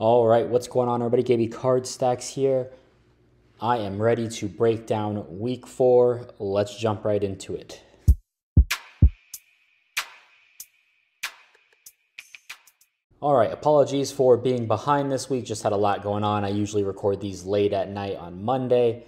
All right, what's going on, everybody? KB Card Stacks here. I am ready to break down week 4. Let's jump right into it. All right, apologies for being behind this week. Just had a lot going on. I usually record these late at night on Monday.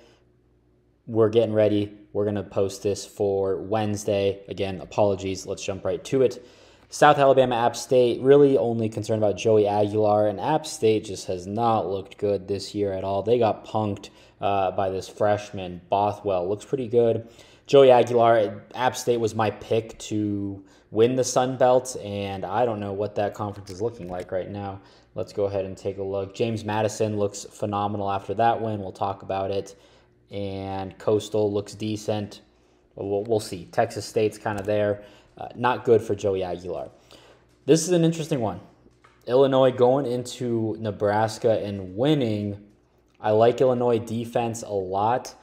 We're getting ready. We're going to post this for Wednesday. Again, apologies. Let's jump right to it. South Alabama, App State, really only concerned about Joey Aguilar, and App State just has not looked good this year at all. They got punked by this freshman, Bothwell. Looks pretty good. Joey Aguilar, App State was my pick to win the Sun Belt, and I don't know what that conference is looking like right now. Let's go ahead and take a look. James Madison looks phenomenal after that win. We'll talk about it. And Coastal looks decent. We'll see. Texas State's kind of there. Not good for Joey Aguilar. This is an interesting one. Illinois going into Nebraska and winning. I like Illinois defense a lot.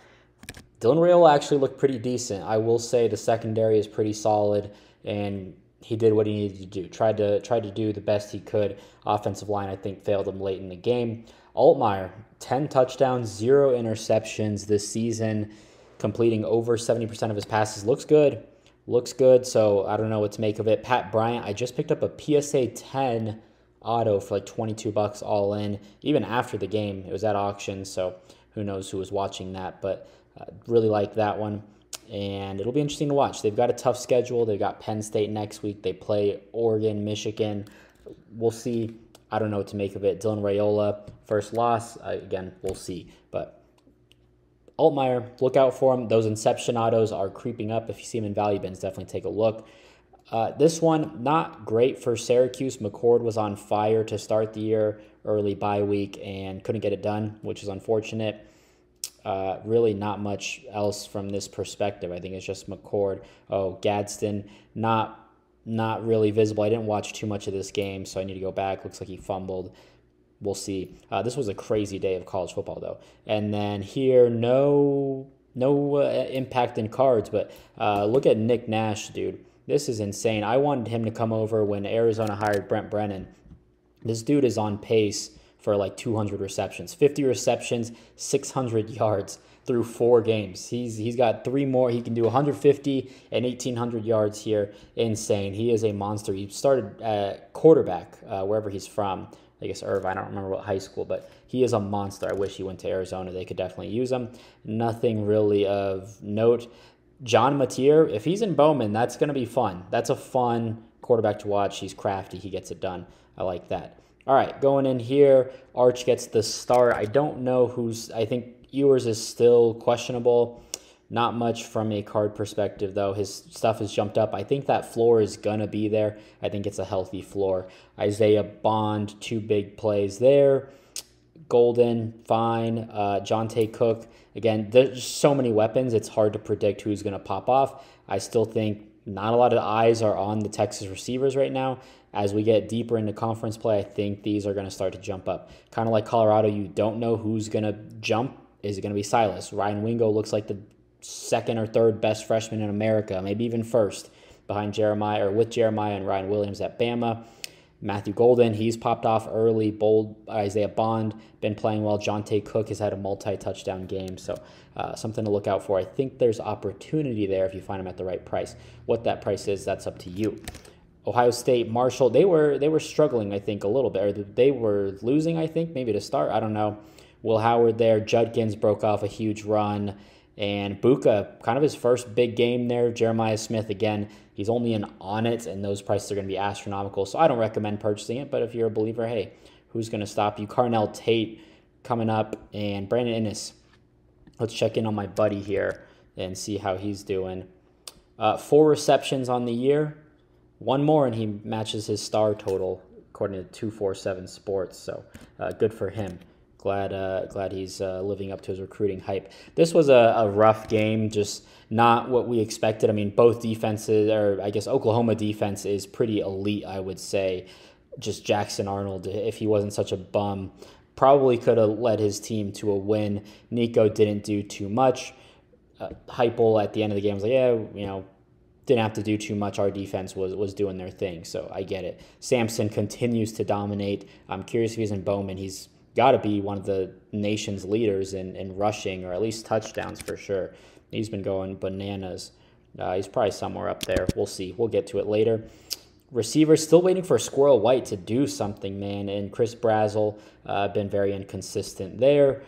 Dylan Raiola actually looked pretty decent. I will say the secondary is pretty solid, and he did what he needed to do. Tried to do the best he could. Offensive line, I think, failed him late in the game. Altmaier, 10 touchdowns, 0 interceptions this season, completing over 70% of his passes. Looks good. Looks good, so I don't know what to make of it. Pat Bryant, I just picked up a PSA 10 auto for like $22 all in. Even after the game, it was at auction, so who knows who was watching that. But really like that one, and it'll be interesting to watch. They've got a tough schedule. They've got Penn State next week. They play Oregon, Michigan. We'll see. I don't know what to make of it. Dylan Raiola, first loss. Again, we'll see. But Altmaier, look out for him. Those Inception autos are creeping up. If you see them in value bins, definitely take a look. This one, not great for Syracuse. McCord was on fire to start the year, early bye week, and couldn't get it done, which is unfortunate. Really not much else from this perspective. I think it's just McCord. Oh, Gadsden, not really visible. I didn't watch too much of this game, so I need to go back. Looks like he fumbled. We'll see. This was a crazy day of college football, though. And then here, no impact in cards, but look at Nick Nash, dude. This is insane. I wanted him to come over when Arizona hired Brent Brennan. This dude is on pace for like 200 receptions, 50 receptions, 600 yards through 4 games. He's got 3 more. He can do 150 and 1,800 yards here. Insane. He is a monster. He started at quarterback wherever he's from. I guess Irvine. I don't remember what high school, but he is a monster. I wish he went to Arizona. They could definitely use him. Nothing really of note. John Mateer, if he's in Bowman, that's going to be fun. That's a fun quarterback to watch. He's crafty. He gets it done. I like that. All right, going in here, Arch gets the start. I don't know who's, I think Ewers is still questionable. Not much from a card perspective, though. His stuff has jumped up. I think that floor is going to be there. I think it's a healthy floor. Isaiah Bond, 2 big plays there. Golden, fine. Jonte Cook, again, there's so many weapons. It's hard to predict who's going to pop off. I still think not a lot of eyes are on the Texas receivers right now. As we get deeper into conference play, I think these are going to start to jump up. Kind of like Colorado, you don't know who's going to jump. Is it going to be Silas? Ryan Wingo looks like the 2nd or 3rd best freshman in America, maybe even 1st, behind Jeremiah, or with Jeremiah and Ryan Williams at Bama. Matthew Golden, he's popped off early. Bold. Isaiah Bond, been playing well. Jonte Cook has had a multi-touchdown game, so something to look out for. I think there's opportunity there if you find them at the right price. What that price is, that's up to you. Ohio State, Marshall, they were struggling, I think, a little bit. Or they were losing, I think, maybe to start. I don't know. Will Howard there. Judkins broke off a huge run. And Buka, kind of his first big game there. Jeremiah Smith, again, he's only on it, and those prices are going to be astronomical. So I don't recommend purchasing it, but if you're a believer, hey, who's going to stop you? Carnell Tate coming up, and Brandon Innes. Let's check in on my buddy here and see how he's doing. 4 receptions on the year. 1 more, and he matches his star total, according to 247 Sports. So good for him. Glad he's living up to his recruiting hype. This was a rough game, just not what we expected. I mean, both defenses, or I guess Oklahoma defense is pretty elite, I would say. Just Jackson Arnold, if he wasn't such a bum, probably could have led his team to a win. Nico didn't do too much. Heupel at the end of the game was like, yeah, didn't have to do too much. Our defense was doing their thing, so I get it. Sampson continues to dominate. I'm curious if he's in Bowman. He's got to be one of the nation's leaders in rushing, or at least touchdowns for sure. He's been going bananas. He's probably somewhere up there. We'll see. We'll get to it later. Receivers, still waiting for Squirrel White to do something, man. And Chris Brazzell, been very inconsistent there.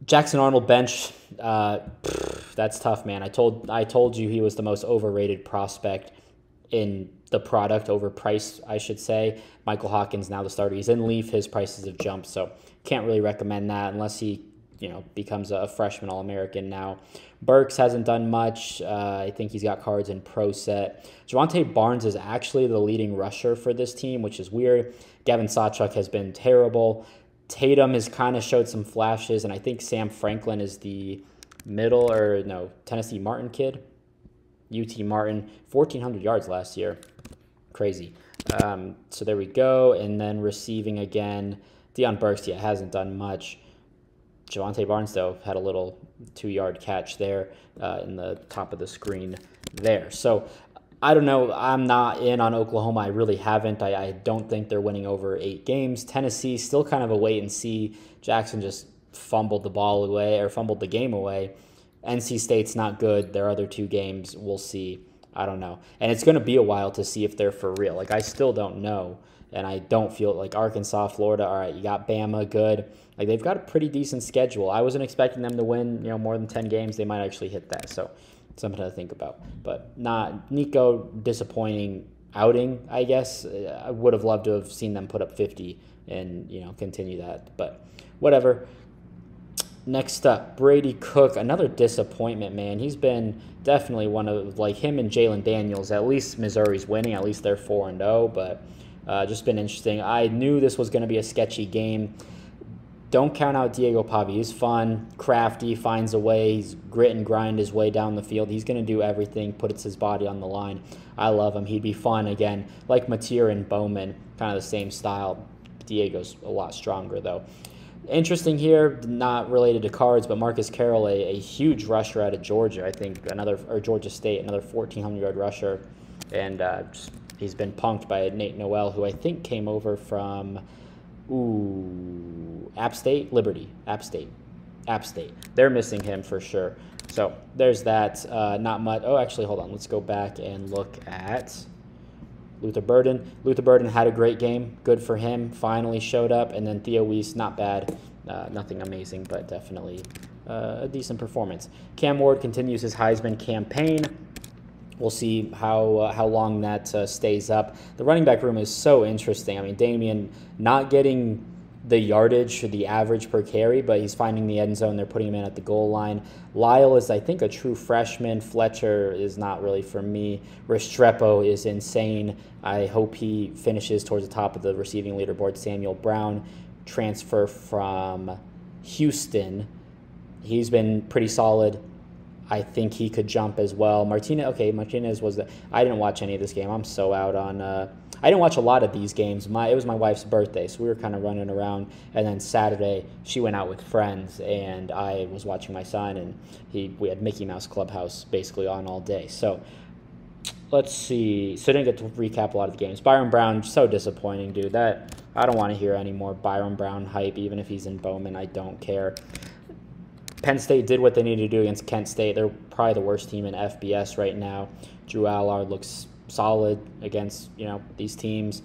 Jackson Arnold bench, that's tough, man. I told you he was the most overrated prospect in the product, overpriced, I should say. Michael Hawkins now the starter. He's in Leaf. His prices have jumped, so can't really recommend that unless he, becomes a freshman All-American now. Burks hasn't done much. I think he's got cards in Pro Set. Javonte Barnes is actually the leading rusher for this team, which is weird. Gavin Sawchuk has been terrible. Tatum has kind of showed some flashes, and I think Sam Franklin is the Tennessee Martin kid. UT Martin, 1,400 yards last year. Crazy. So there we go. And then receiving again, Deion Burks, hasn't done much. Javonte Barnes, though, had a little 2-yard catch there in the top of the screen there. So I don't know. I'm not in on Oklahoma. I really haven't. I don't think they're winning over 8 games. Tennessee, still kind of a wait and see. Jackson just fumbled the game away. NC State's not good. Their other 2 games, we'll see. I don't know. And it's going to be a while to see if they're for real. I still don't know. And I don't feel like Arkansas, Florida, all right, you got Bama, good. They've got a pretty decent schedule. I wasn't expecting them to win, more than 10 games. They might actually hit that. So something to think about. But not Nico, disappointing outing, I guess. I would have loved to have seen them put up 50 and, continue that. But whatever. Next up, Brady Cook, another disappointment, man. He's been definitely one of, him and Jalen Daniels. At least Missouri's winning. At least they're 4-0, but just been interesting. I knew this was going to be a sketchy game. Don't count out Diego Pavi. He's fun, crafty, finds a way. He's grit and grind his way down the field. He's going to do everything, puts his body on the line. I love him. He'd be fun, again, like Mateer and Bowman, kind of the same style. Diego's a lot stronger, though. Interesting here, not related to cards, but Marcus Carroll, a huge rusher out of Georgia, I think, Georgia State, another 1,400-yard rusher. And he's been punked by Nate Noel, who I think came over from... App State? App State. They're missing him for sure. So there's that. Not much. Oh, actually, hold on. Let's go back and look at Luther Burden. Luther Burden had a great game. Good for him. Finally showed up. And then Theo Weiss, not bad. Nothing amazing, but definitely a decent performance. Cam Ward continues his Heisman campaign. We'll see how long that stays up. The running back room is so interesting. I mean, Damian not getting the yardage or the average per carry, but he's finding the end zone. They're putting him in at the goal line. Lyle is, I think, a true freshman. Fletcher is not really for me. Restrepo is insane. I hope he finishes towards the top of the receiving leaderboard. Samuel Brown, transfer from Houston. He's been pretty solid. I think he could jump as well. Martinez was I didn't watch any of this game. I'm so out on... I didn't watch a lot of these games. It was my wife's birthday, so we were kind of running around. And then Saturday, she went out with friends, and I was watching my son, and we had Mickey Mouse Clubhouse basically on all day. So let's see. So I didn't get to recap a lot of the games. Byron Brown, so disappointing, dude. I don't want to hear any more Byron Brown hype, even if he's in Bowman. I don't care. Penn State did what they needed to do against Kent State. They're probably the worst team in FBS right now. Drew Allard looks solid against these teams.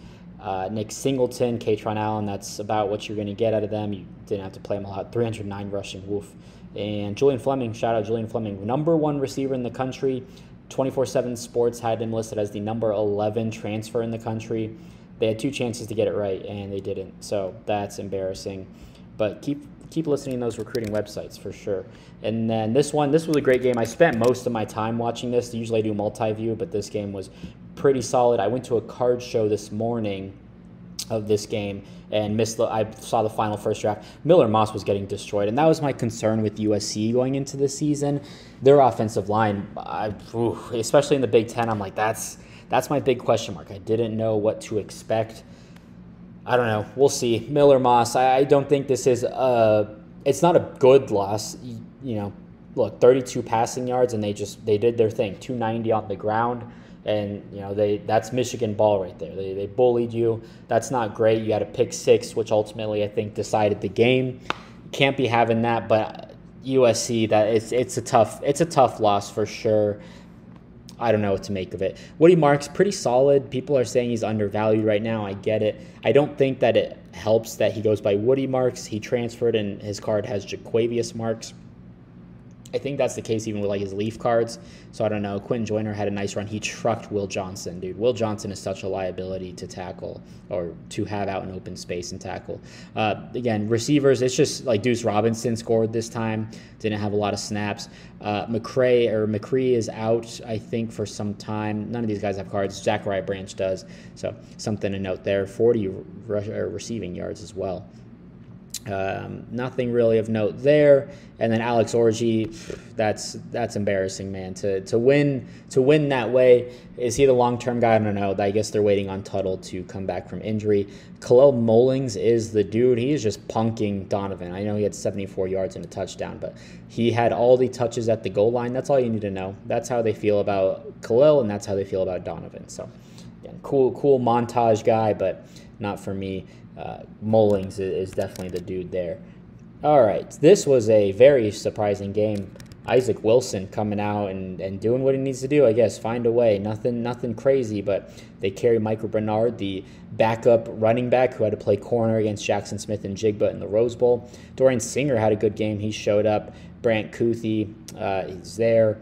Nick Singleton, Katron Allen, that's about what you're going to get out of them. You didn't have to play them a lot. 309 rushing, woof. And Julian Fleming, shout out Julian Fleming, #1 receiver in the country. 24/7 Sports had him listed as the number 11 transfer in the country. They had 2 chances to get it right, and they didn't. So that's embarrassing. But keep listening to those recruiting websites for sure. And then this was a great game. I spent most of my time watching this. Usually I do multi-view, but this game was pretty solid. I went to a card show this morning of this game and I saw the final first draft. Miller Moss was getting destroyed, and that was my concern with USC going into the season. Their offensive line, especially in the Big Ten, I'm like, that's my big question mark. I didn't know what to expect. I don't know. We'll see. Miller Moss, I don't think this is it's not a good loss. look, 32 passing yards, and they did their thing, 290 on the ground. And, that's Michigan ball right there. They bullied you. That's not great. You had a pick six, which ultimately I think decided the game. Can't be having that, but USC, that it's a tough loss for sure. I don't know what to make of it. Woody Marks, pretty solid. People are saying he's undervalued right now. I get it. I don't think that it helps that he goes by Woody Marks. He transferred, and his card has Jaquavius Marks. I think that's the case even with his Leaf cards. So I don't know. Quentin Joyner had a nice run. He trucked Will Johnson, dude. Will Johnson is such a liability to tackle or to have out in open space and tackle. Again, receivers, it's just Deuce Robinson scored this time. Didn't have a lot of snaps. McCree is out, I think, for some time. None of these guys have cards. Zachariah Branch does. So something to note there. 40 receiving yards as well. Nothing really of note there. And then Alex Orji, that's embarrassing, man. To win that way. Is he the long-term guy? I don't know. I guess they're waiting on Tuttle to come back from injury. Khalil Mullings is the dude. He is just punking Donovan. I know he had 74 yards and a touchdown, but he had all the touches at the goal line. That's all you need to know. That's how they feel about Khalil, and that's how they feel about Donovan. So, again, cool montage guy, but not for me. Mullings is definitely the dude there. All right, this was a very surprising game. Isaac Wilson coming out and doing what he needs to do, I guess, find a way. Nothing crazy, but they carry Michael Bernard, the backup running back who had to play corner against Jackson Smith and Jigba in the Rose Bowl. Dorian Singer had a good game. He showed up. Brant Kuthi, he's there.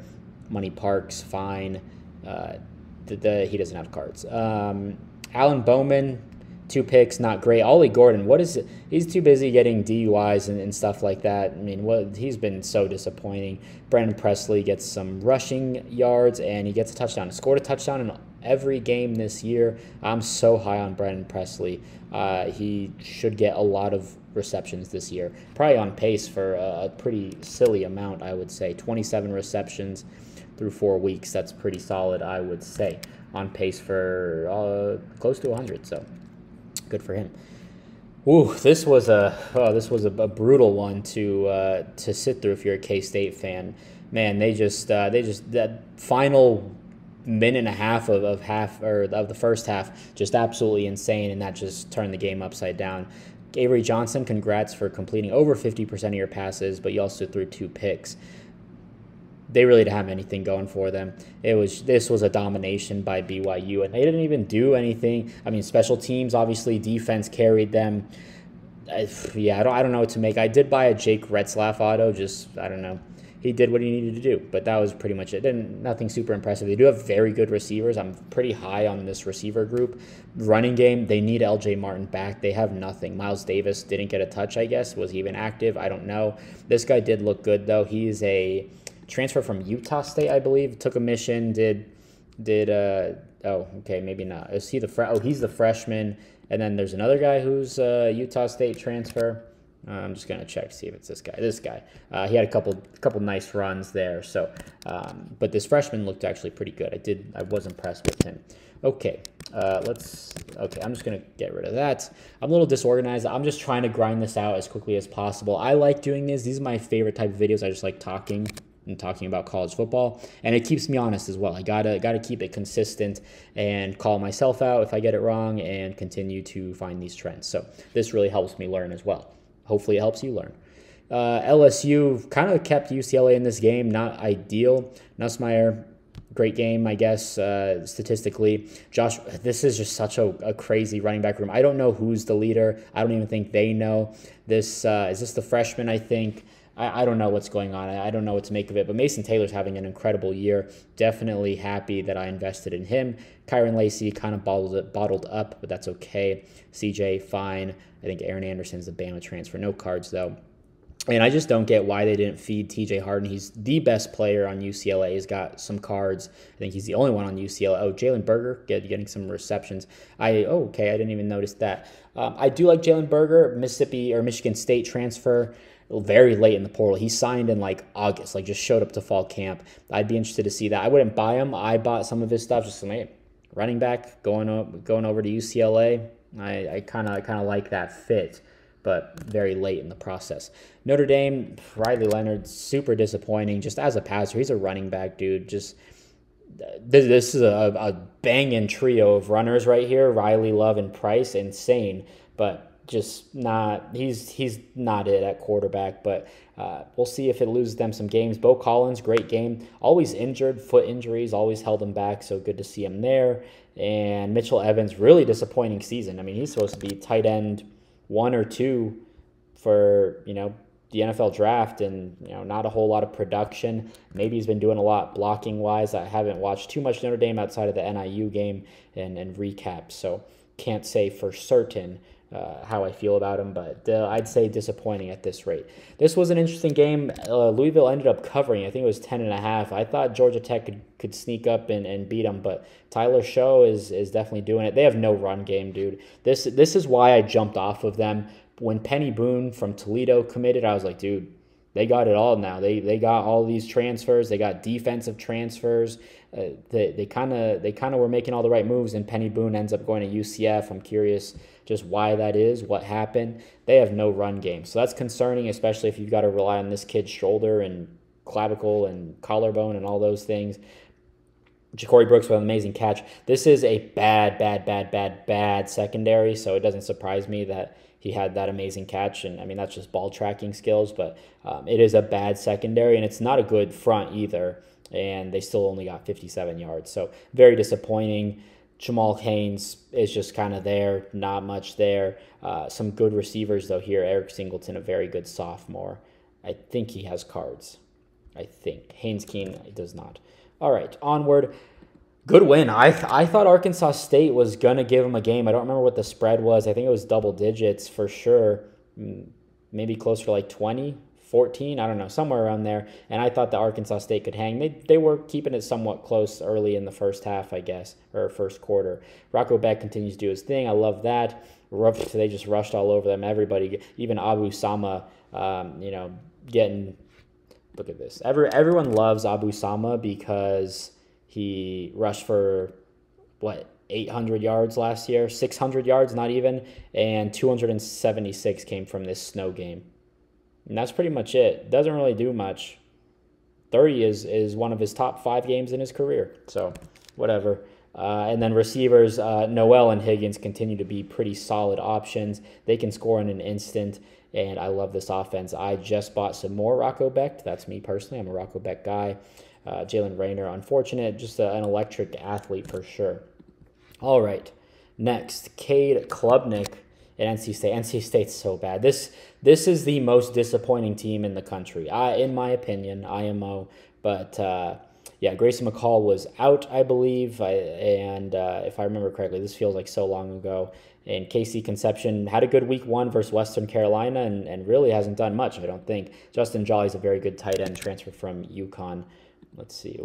Money Parks, fine. He doesn't have cards. Alan Bowman, 2 picks, not great. Ollie Gordon, what is it? He's too busy getting DUIs and stuff like that. I mean, he's been so disappointing. Brandon Presley gets some rushing yards, and he gets a touchdown. He scored a touchdown in every game this year. I'm so high on Brandon Presley. He should get a lot of receptions this year. Probably on pace for a pretty silly amount, I would say. 27 receptions through 4 weeks. That's pretty solid, I would say. On pace for close to 100, so good for him. Ooh, this was a brutal one to sit through if you're a K-State fan. Man, they just that final minute and a half of the first half, just absolutely insane, and that just turned the game upside down. Avery Johnson, congrats for completing over 50% of your passes, but you also threw 2 picks. They really didn't have anything going for them. This was a domination by BYU, and they didn't even do anything. I mean, special teams, obviously, defense carried them. I don't know what to make. I did buy a Jake Retzlaff auto. I don't know. He did what he needed to do, but that was pretty much it. Nothing super impressive. They do have very good receivers. I'm pretty high on this receiver group. Running game, they need LJ Martin back. They have nothing. Miles Davis didn't get a touch, I guess. Was he even active? I don't know. This guy did look good, though. He's a transfer from Utah State, I believe. Took a mission, maybe not. Is he he's the freshman. And then there's another guy who's a Utah State transfer. I'm just gonna check to see if it's this guy. This guy. He had a couple nice runs there. So, but this freshman looked actually pretty good. I was impressed with him. Okay, I'm just gonna get rid of that. I'm a little disorganized. I'm just trying to grind this out as quickly as possible. I like doing this. These are my favorite type of videos. I just like talking about college football, and it keeps me honest as well. I gotta keep it consistent and call myself out if I get it wrong and continue to find these trends. So this really helps me learn as well. Hopefully it helps you learn. LSU kind of kept UCLA in this game, not ideal. Nussmeier, great game, I guess, statistically. Josh, this is just such a crazy running back room. I don't know who's the leader. I don't even think they know. Is this the freshman, I think? I don't know what's going on. I don't know what to make of it. But Mason Taylor's having an incredible year. Definitely happy that I invested in him. Kyron Lacey kind of bottled up, but that's okay. CJ, fine. I think Aaron Anderson's the Bama transfer. No cards, though. And I just don't get why they didn't feed TJ Harden. He's the best player on UCLA. He's got some cards. I think he's the only one on UCLA. Oh, Jalen Berger getting some receptions. I didn't even notice that. I do like Jalen Berger, Michigan State transfer. Very late in the portal. He signed in August, just showed up to fall camp. I'd be interested to see that. I wouldn't buy him. I bought some of his stuff, just running back going over to UCLA. I kind of like that fit. but very late in the process. Notre Dame, Riley Leonard, super disappointing just as a passer. He's a running back, dude. Just this is a banging trio of runners right here. Riley, Love, and Price, insane, but just not. He's not it at quarterback. But we'll see if it loses them some games. Bo Collins, great game. Always injured, foot injuries, always held him back. So good to see him there. And Mitchell Evans, really disappointing season. I mean, he's supposed to be tight end 1 or 2 for the NFL draft, and not a whole lot of production. Maybe he's been doing a lot blocking wise. I haven't watched too much Notre Dame outside of the NIU game and recap, so can't say for certain how I feel about him, but I'd say disappointing at this rate. This was an interesting game. Louisville ended up covering. I think it was 10.5. I thought Georgia Tech could sneak up and beat them, but Tyler Show is definitely doing it. They have no run game, dude. This is why I jumped off of them. When Penny Boone from Toledo committed, I was like, dude, they got it all now. They got all these transfers. They got defensive transfers. They kind of were making all the right moves, and Penny Boone ends up going to UCF. I'm curious just why that is, what happened. They have no run game, so that's concerning, especially if you've got to rely on this kid's shoulder and clavicle and collarbone and all those things. Ja'Cory Brooks with an amazing catch. This is a bad secondary, so it doesn't surprise me that he had that amazing catch, and I mean that's just ball tracking skills, but it is a bad secondary, and it's not a good front either, and they still only got 57 yards, so very disappointing. Jamal Haynes is just kind of there, not much there. Some good receivers though here. Eric Singleton, a very good sophomore. I think he has cards. I think Haynes Keen does not. All right, onward. Good win. I thought Arkansas State was going to give them a game. I don't remember what the spread was. I think it was double digits for sure. Maybe closer to like 20, 14. I don't know, somewhere around there. And I thought that Arkansas State could hang. They were keeping it somewhat close early in the first half, I guess, or first quarter. Rocco Beck continues to do his thing. I love that. They just rushed all over them. Everybody, even Abu Sama, getting... Look at this. Everyone loves Abu Sama because he rushed for, 800 yards last year? 600 yards, not even. And 276 came from this snow game. And that's pretty much it. Doesn't really do much. 30 is one of his top 5 games in his career. So, whatever. And then receivers, Noel and Higgins continue to be pretty solid options. They can score in an instant. And I love this offense. I just bought some more Rocco Beck. That's me personally. I'm a Rocco Beck guy. Jalen Rayner, unfortunate. Just an electric athlete for sure. All right. Next, Cade Klubnik at NC State. NC State's so bad. This is the most disappointing team in the country, in my opinion, IMO. But, Grayson McCall was out, I believe. And if I remember correctly, this feels like so long ago. And Casey Conception had a good week 1 versus Western Carolina and really hasn't done much, I don't think. Justin Jolly's a very good tight end transfer from UConn. Let's see.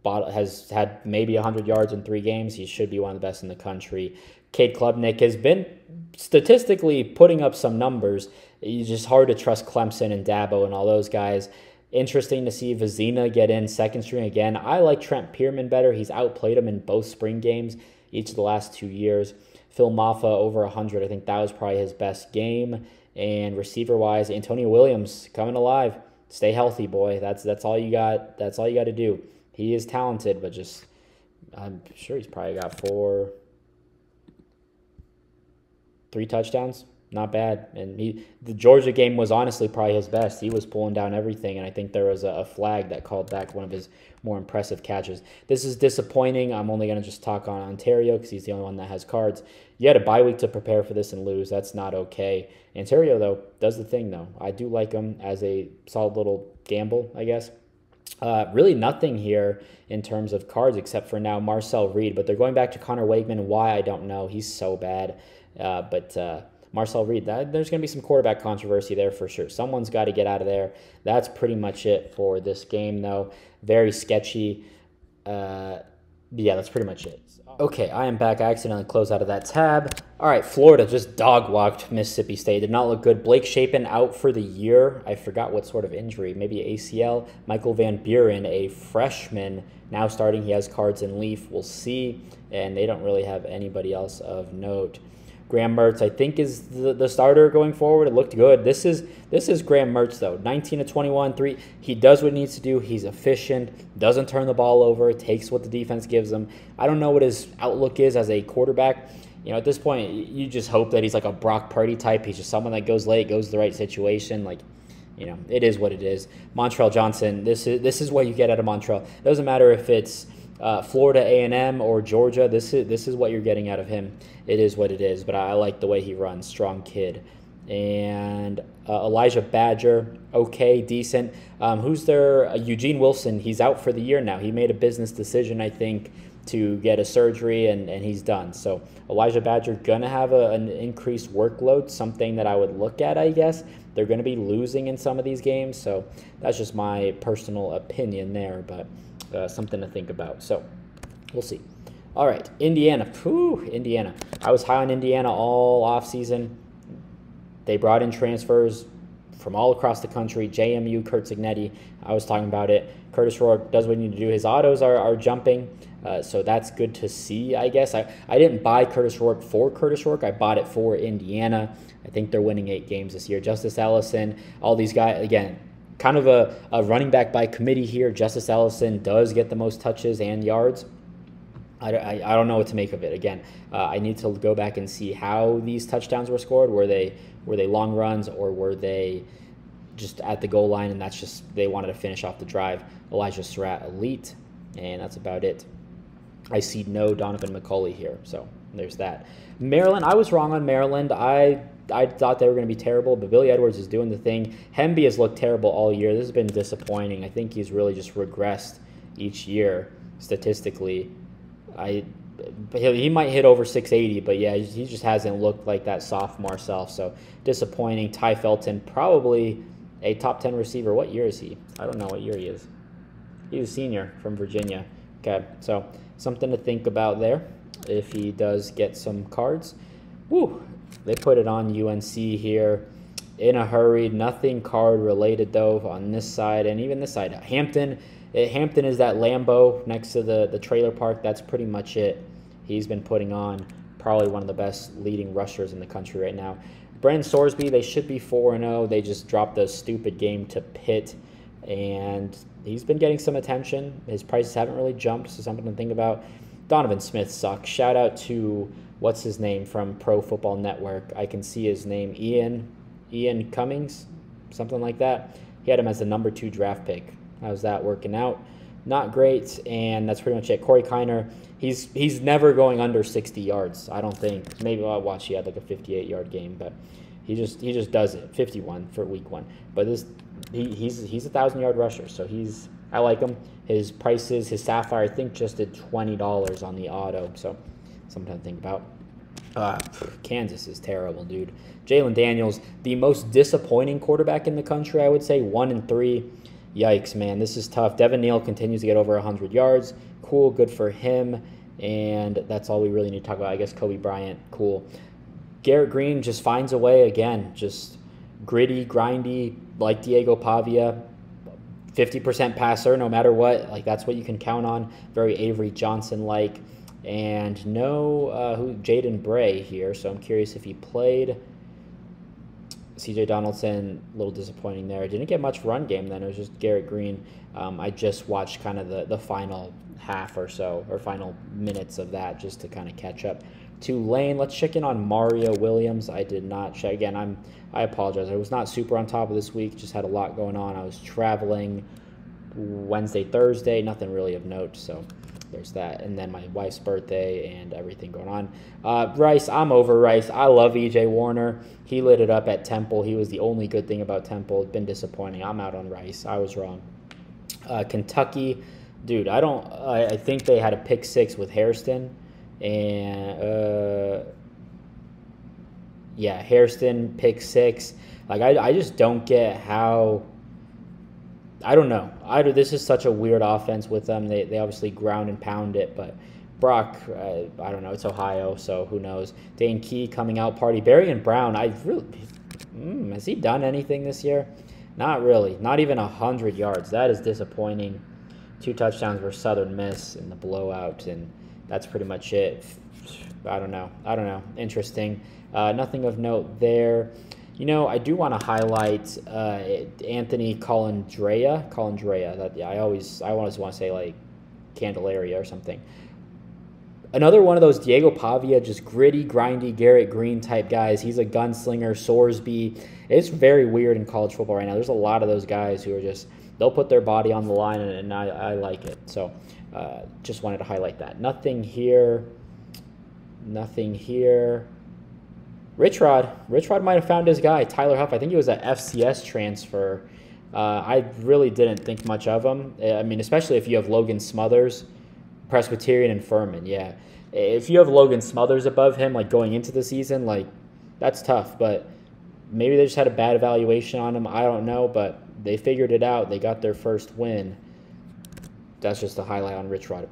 Has had maybe 100 yards in 3 games. He should be one of the best in the country. Cade Klubnik has been statistically putting up some numbers. It's just hard to trust Clemson and Dabo and all those guys. Interesting to see Vizina get in second string again. I like Trent Pierman better. He's outplayed him in both spring games each of the last 2 years. Phil Maffa over 100. I think that was probably his best game. And receiver-wise, Antonio Williams coming alive. Stay healthy, boy. That's all you got. That's all you got to do. He is talented, but just I'm sure he's probably got 3 touchdowns. Not bad. And the Georgia game was honestly probably his best. He was pulling down everything, and I think there was a flag that called back one of his more impressive catches. This is disappointing. I'm only going to just talk on Ontario because he's the only one that has cards. You had a bye week to prepare for this and lose. That's not okay. Ontario, though, does the thing, though. I do like him as a solid little gamble, I guess. Really nothing here in terms of cards except for now Marcel Reed, but they're going back to Connor Wakeman. Why, I don't know. He's so bad. Marcel Reed, there's going to be some quarterback controversy there for sure. Someone's got to get out of there. That's pretty much it for this game, though. Very sketchy. That's pretty much it. Okay, I am back. I accidentally closed out of that tab. All right, Florida just dog-walked Mississippi State. Did not look good. Blake Shapen out for the year. I forgot what sort of injury. Maybe ACL. Michael Van Buren, a freshman, now starting. He has cards in Leaf. We'll see. And they don't really have anybody else of note. Graham Mertz, I think, is the starter going forward. It looked good. This is Graham Mertz, though. 19 to 21, 3. He does what he needs to do. He's efficient, doesn't turn the ball over, takes what the defense gives him. I don't know what his outlook is as a quarterback. You know, at this point, you just hope that he's like a Brock Purdy type. He's just someone that goes late, goes to the right situation. Like, you know, it is what it is. Montrell Johnson, this is what you get out of Montrell. It doesn't matter if it's Florida A&M or Georgia. This is what you're getting out of him. It is what it is, but I like the way he runs. Strong kid. And Elijah Badger, okay, decent. Who's there? Eugene Wilson, he's out for the year now. He made a business decision, I think, to get a surgery, and he's done. So Elijah Badger going to have an increased workload, something that I would look at, I guess. They're going to be losing in some of these games, so that's just my personal opinion there, but something to think about. So we'll see. All right, Indiana. Indiana. I was high on Indiana all offseason. They brought in transfers from all across the country. JMU, Kurt Signetti. I was talking about it. Curtis Rourke does what he needs to do. His autos are jumping, so that's good to see, I guess. I didn't buy Curtis Rourke for Curtis Rourke. I bought it for Indiana. I think they're winning 8 games this year. Justice Ellison, all these guys, again, kind of a running back by committee here. Justice Ellison does get the most touches and yards. I don't know what to make of it. Again, I need to go back and see how these touchdowns were scored. Were they long runs, or were they just at the goal line and that's just they wanted to finish off the drive? Elijah Surratt, elite, and that's about it. I see no Donovan McCulley here, so there's that. Maryland, I was wrong on Maryland. I thought they were going to be terrible, but Billy Edwards is doing the thing. Hemby has looked terrible all year. This has been disappointing. I think he's really just regressed each year statistically. He might hit over 680, but yeah, he just hasn't looked like that sophomore self, so disappointing. Ty Felton, probably a top 10 receiver. What year is he? I don't know what year he is. He's a senior from Virginia. Okay, so something to think about there if he does get some cards. Woo! They put it on UNC here in a hurry. Nothing card related, though, on this side and even this side. Hampton is that Lambeau next to the trailer park. That's pretty much it. He's been putting on probably one of the best leading rushers in the country right now. Brandon Sorsby, they should be 4-0. They just dropped a stupid game to Pitt, and he's been getting some attention. His prices haven't really jumped, so something to think about. Donovan Smith sucks. Shout out to, what's his name from Pro Football Network? I can see his name, Ian Cummings, something like that. He had him as the number 2 draft pick. How's that working out? Not great, and that's pretty much it. Corey Kiner, he's never going under 60 yards, I don't think. Maybe I'll watch. He had like a 58-yard game, but he just does it. 51 for week 1. But he's a 1,000-yard rusher, so I like him. His prices, his Sapphire, I think just did $20 on the auto, so something to think about. Kansas is terrible, dude. Jalen Daniels, the most disappointing quarterback in the country, I would say, 1-3. Yikes, man, this is tough. Devin Neal continues to get over 100 yards. Cool, good for him. And that's all we really need to talk about. I guess Kobe Bryant, cool. Garrett Green just finds a way again. Just gritty, grindy, like Diego Pavia. 50% passer, no matter what. Like, that's what you can count on. Very Avery Johnson-like. And no Jaden Bray here, so I'm curious if he played. CJ Donaldson, a little disappointing there. Didn't get much run game then. It was just Garrett Green. I just watched kind of the final half or so, or final minutes of that just to kind of catch up. Tulane, let's check in on Mario Williams. I did not check. Again, I apologize. I was not super on top of this week. Just had a lot going on. I was traveling Wednesday, Thursday. Nothing really of note, so there's that. And then my wife's birthday and everything going on. Rice, I'm over Rice. I love E.J. Warner. He lit it up at Temple. He was the only good thing about Temple. It's been disappointing. I'm out on Rice. I was wrong. Kentucky, dude, I think they had a pick 6 with Hairston. And, Hairston, pick 6. Like, I just don't get how... I don't know. This is such a weird offense with them. They obviously ground and pound it, but Brock, I don't know. It's Ohio, so who knows? Dane Key coming out party. Barry and Brown, I really, has he done anything this year? Not really. Not even 100 yards. That is disappointing. 2 touchdowns for Southern Miss in the blowout, and that's pretty much it. I don't know. Interesting. Nothing of note there. You know, I do want to highlight Anthony Colandrea. I always want to say like Candelaria or something. Another one of those Diego Pavia, just gritty, grindy, Garrett Green type guys. He's a gunslinger, Sorsby. It's very weird in college football right now. There's a lot of those guys who are just, they'll put their body on the line, and I like it. So just wanted to highlight that. Nothing here. Rich Rod might have found his guy. Tyler Huff, I think he was an FCS transfer. I really didn't think much of him. I mean, especially if you have Logan Smothers, Presbyterian, and Furman. Yeah, if you have Logan Smothers above him, like going into the season, like that's tough. But maybe they just had a bad evaluation on him. I don't know, but they figured it out. They got their first win. That's just a highlight on Rich Rod.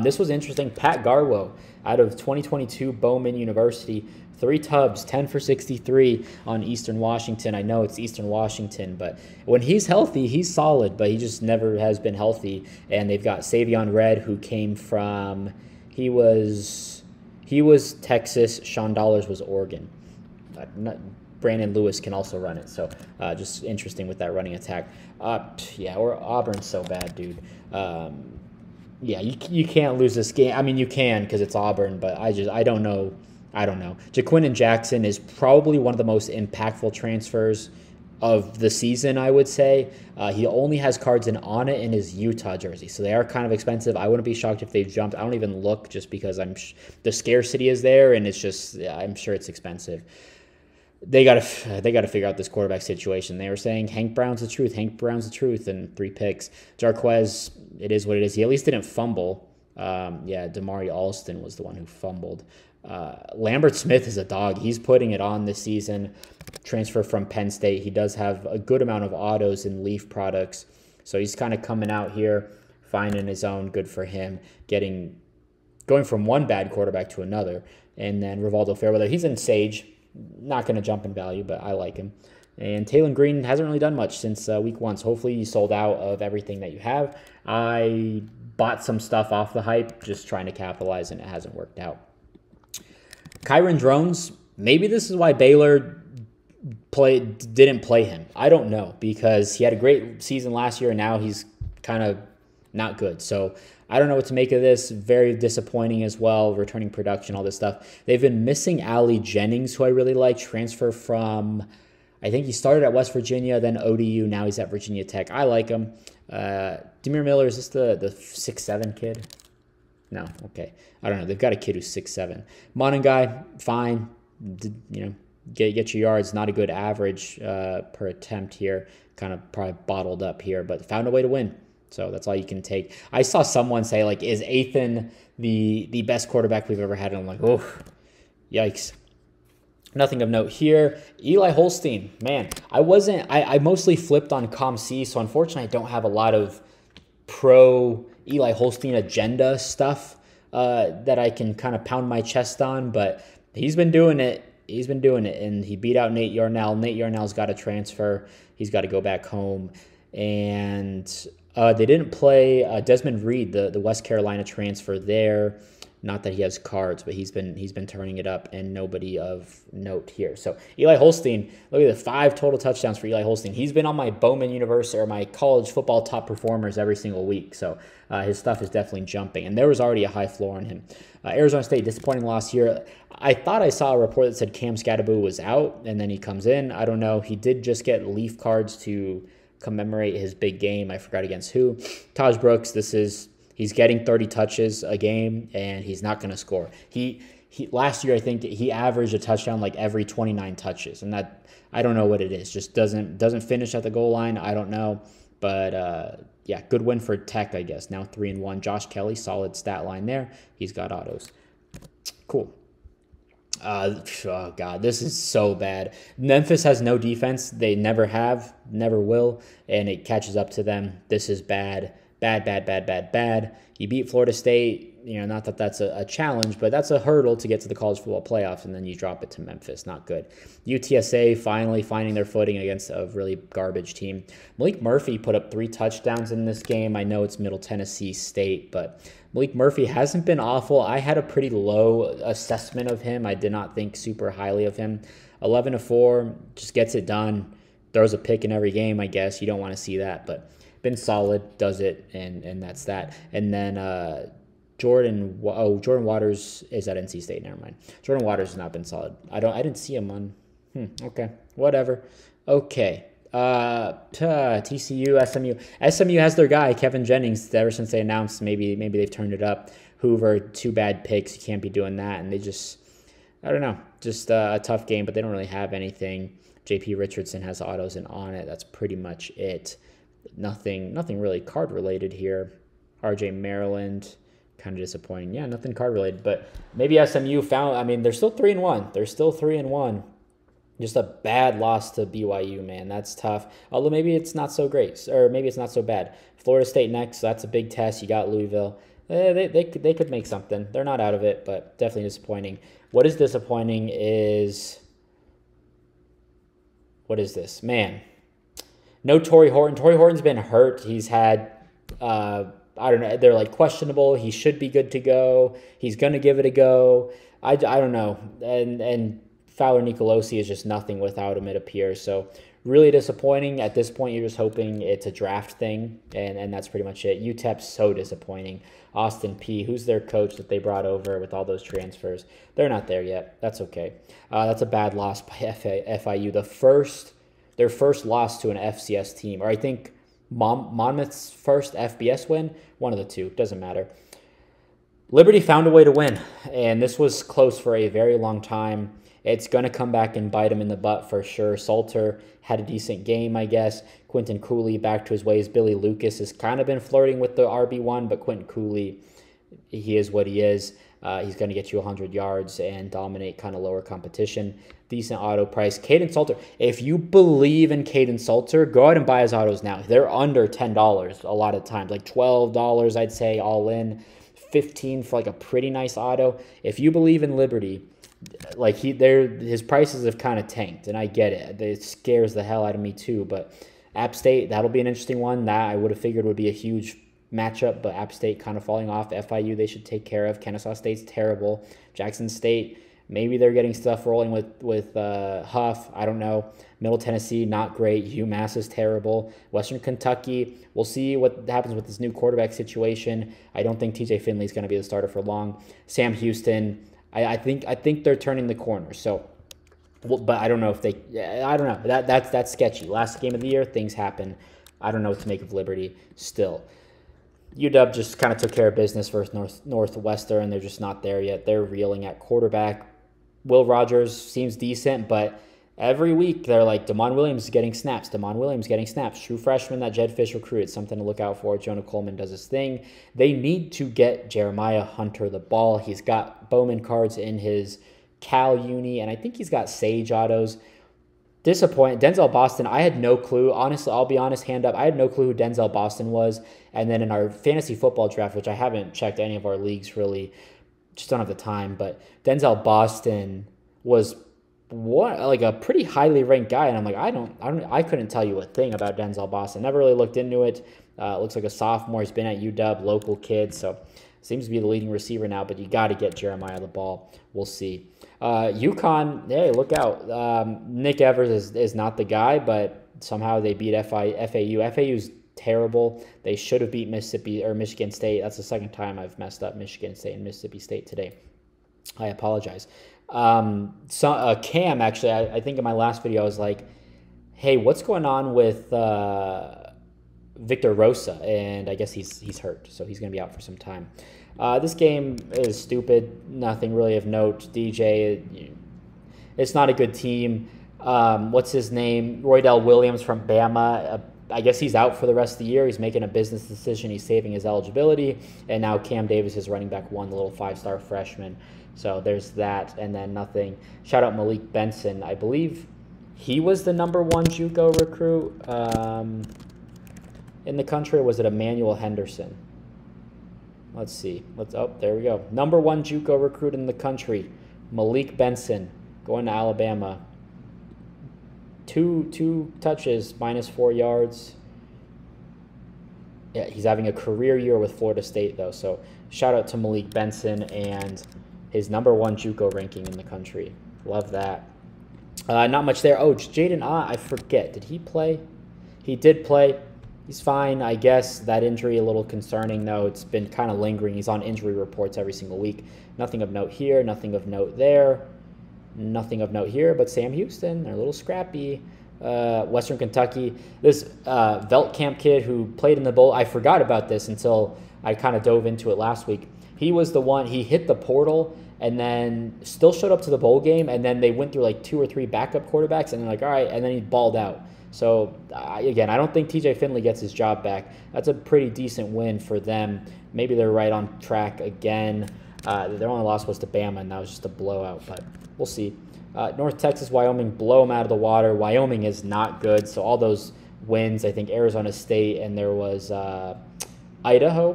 This was interesting. Pat Garwo out of 2022 Bowman University. 3 tubs, 10 for 63 on Eastern Washington. I know it's Eastern Washington, but when he's healthy, he's solid, but he just never has been healthy. And they've got Savion Red, who came from, he was Texas. Sean Dollars was Oregon. Brandon Lewis can also run it. So just interesting with that running attack. Or Auburn's so bad, dude. You can't lose this game. I mean, you can because it's Auburn, but I don't know. Jaquin Jackson is probably one of the most impactful transfers of the season, I would say. He only has cards on it in his Utah jersey, so they are kind of expensive. I wouldn't be shocked if they've jumped. I don't even look just because the scarcity is there, and it's just I'm sure it's expensive. They got to figure out this quarterback situation. They were saying Hank Brown's the truth, and 3 picks. Jarquez, it is what it is. He at least didn't fumble. Damari Alston was the one who fumbled. Lambert Smith is a dog. He's putting it on this season. Transfer from Penn State. He does have a good amount of autos and Leaf products. So he's kind of coming out here, finding his own. Good for him. Going from one bad quarterback to another. And then Rivaldo Fairweather. He's in Sage. Not going to jump in value, but I like him. And Taylon Green hasn't really done much since week 1. So hopefully you sold out of everything that you have. I bought some stuff off the hype, just trying to capitalize, and it hasn't worked out. Kyron Drones, maybe this is why Baylor didn't play him. I don't know, because he had a great season last year, and now he's kind of not good. So I don't know what to make of this. Very disappointing as well, returning production, all this stuff. They've been missing Ali Jennings, who I really like, transfer from, I think he started at West Virginia, then ODU, now he's at Virginia Tech. I like him. Demir Miller, is this the 6'7" kid? No, okay. I don't know. They've got a kid who's 6'7". Monangai, fine. Get your yards. Not a good average per attempt here. Kind of probably bottled up here, but found a way to win. So that's all you can take. I saw someone say, like, is Athan the best quarterback we've ever had? And I'm like, oh, yikes. Nothing of note here. Eli Holstein, man, I mostly flipped on ComC, so unfortunately I don't have a lot of pro Eli Holstein agenda stuff that I can kind of pound my chest on, but he's been doing it. And he beat out Nate Yarnell. Nate Yarnell's got to transfer. He's got to go back home. And they didn't play Desmond Reed, the West Carolina transfer there. Not that he has cards, but he's been turning it up, and nobody of note here. So Eli Holstein, look at the 5 total touchdowns for Eli Holstein. He's been on my Bowman University or my college football top performers every single week. So his stuff is definitely jumping, and there was already a high floor on him. Arizona State, disappointing loss here. I thought I saw a report that said Cam Scadaboo was out, and then he comes in. I don't know. He did just get Leaf cards to commemorate his big game. I forgot against who. Taj Brooks, he's getting 30 touches a game, and he's not going to score. He last year, I think he averaged a touchdown like every 29 touches, and that I don't know what it is. Just doesn't finish at the goal line. I don't know, but good win for Tech, I guess. Now 3-1. Josh Kelly, solid stat line there. He's got autos. Cool. Oh God, this is so bad. Memphis has no defense. They never have, never will, and it catches up to them. This is bad. Bad, bad, bad, bad, bad. You beat Florida State. You know, not that that's a challenge, but that's a hurdle to get to the college football playoffs, and then you drop it to Memphis. Not good. UTSA finally finding their footing against a really garbage team. Malik Murphy put up 3 touchdowns in this game. I know it's Middle Tennessee State, but Malik Murphy hasn't been awful. I had a pretty low assessment of him. I did not think super highly of him. 11-4, just gets it done. Throws a pick in every game, I guess. You don't want to see that, but been solid, does it, and that's that. And then Jordan Waters is at NC State. Never mind. Jordan Waters has not been solid. I didn't see him on. Okay, whatever. Okay. TCU, SMU. SMU has their guy Kevin Jennings. Ever since they announced, maybe they've turned it up. Hoover, 2 bad picks. You can't be doing that, and they just, I don't know, just a tough game. But they don't really have anything. JP Richardson has autos and on it. That's pretty much it. Nothing really card related here. RJ Maryland, kind of disappointing. Yeah, nothing card related, but maybe SMU found. I mean, they're still 3-1. They're still 3-1. Just a bad loss to BYU, man. That's tough. Although maybe it's not so great, or maybe it's not so bad. Florida State next. So that's a big test. You got Louisville. They could make something. They're not out of it, but definitely disappointing. What is disappointing is, what is this, man? No Torrey Horton. Torrey Horton's been hurt. He's had, I don't know, they're like questionable. He should be good to go. He's going to give it a go. I don't know. And Fowler Nicolosi is just nothing without him, it appears. So really disappointing. At this point, you're just hoping it's a draft thing, and that's pretty much it. UTEP's so disappointing. Austin P., who's their coach that they brought over with all those transfers? They're not there yet. That's okay. That's a bad loss by FIU. Their first loss to an FCS team, or I think Monmouth's first FBS win, one of the two, doesn't matter. Liberty found a way to win, and this was close for a very long time. It's going to come back and bite him in the butt for sure. Salter had a decent game, I guess. Quentin Cooley back to his ways. Billy Lucas has kind of been flirting with the RB1, but Quentin Cooley, he is what he is. He's going to get you 100 yards and dominate kind of lower competition. Decent auto price. Caden Salter, if you believe in Caden Salter, go out and buy his autos now. They're under $10 a lot of times, like $12, I'd say, all in. $15 for like a pretty nice auto. If you believe in Liberty, like his prices have kind of tanked, and I get it. It scares the hell out of me too. But App State, that'll be an interesting one. That I would have figured would be a huge matchup, but App State kind of falling off. FIU they should take care of. Kennesaw State's terrible. Jackson State, maybe they're getting stuff rolling with Huff. I don't know. Middle Tennessee, not great. UMass is terrible. Western Kentucky, we'll see what happens with this new quarterback situation. I don't think TJ Finley's going to be the starter for long. Sam Houston, I think they're turning the corner. So, but I don't know if they. I don't know. That's sketchy. Last game of the year, things happen. I don't know what to make of Liberty still. UW just kind of took care of business versus Northwestern. They're just not there yet. They're reeling at quarterback. Will Rogers seems decent, but every week they're like, Damon Williams is getting snaps. Damon Williams getting snaps. True freshman that Jed Fish recruited. Something to look out for. Jonah Coleman does his thing. They need to get Jeremiah Hunter the ball. He's got Bowman cards in his Cal Uni, and I think he's got Sage autos. Disappointed. Denzel Boston, I had no clue. Honestly, I'll be honest, hand up. I had no clue who Denzel Boston was. And then in our fantasy football draft, which I haven't checked any of our leagues really, just don't have the time, but Denzel Boston was like a pretty highly ranked guy, and I'm like, I couldn't tell you a thing about Denzel Boston. Never really looked into it. Looks like a sophomore. He's been at UW, local kid, so seems to be the leading receiver now. But you got to get Jeremiah the ball. We'll see. UConn, hey, look out. Nick Evers is not the guy, but somehow they beat FAU. FAU's terrible. They should have beat Mississippi or Michigan State. That's the second time I've messed up Michigan State and Mississippi State today. I apologize. Cam, actually, I think in my last video I was like, hey, what's going on with Victor Rosa? And I guess he's hurt, so he's going to be out for some time. This game is stupid. Nothing really of note. DJ, it's not a good team. What's his name? Roydell Williams from Bama. I guess he's out for the rest of the year. He's making a business decision. He's saving his eligibility. And now Cam Davis is running back one, the little 5-star freshman. So there's that. And then nothing. Shout out Malik Benson. I believe he was the #1 JUCO recruit. in the country, or was it Emmanuel Henderson? Let's see. Oh, there we go. Number 1 JUCO recruit in the country, Malik Benson, going to Alabama. Two touches, -4 yards. Yeah, he's having a career year with Florida State, though. So shout out to Malik Benson and his number 1 JUCO ranking in the country. Love that. Not much there. Oh, Jaden I forget. Did he play? He did play. He's fine, I guess. That injury a little concerning, though. It's been kind of lingering. He's on injury reports every single week. Nothing of note here. Nothing of note there. Nothing of note here. But Sam Houston, they're a little scrappy. Western Kentucky. This Veltkamp kid who played in the bowl, I forgot about this until I kind of dove into it last week. He was the one, he hit the portal and then still showed up to the bowl game, and then they went through like 2 or 3 backup quarterbacks, and they're like, all right, and then he balled out. So, again, I don't think TJ Finley gets his job back. That's a pretty decent win for them. Maybe they're right on track again. Their only loss was to Bama, and that was just a blowout, but we'll see. North Texas, Wyoming, blow them out of the water. Wyoming is not good, so all those wins, I think Arizona State, and there was Idaho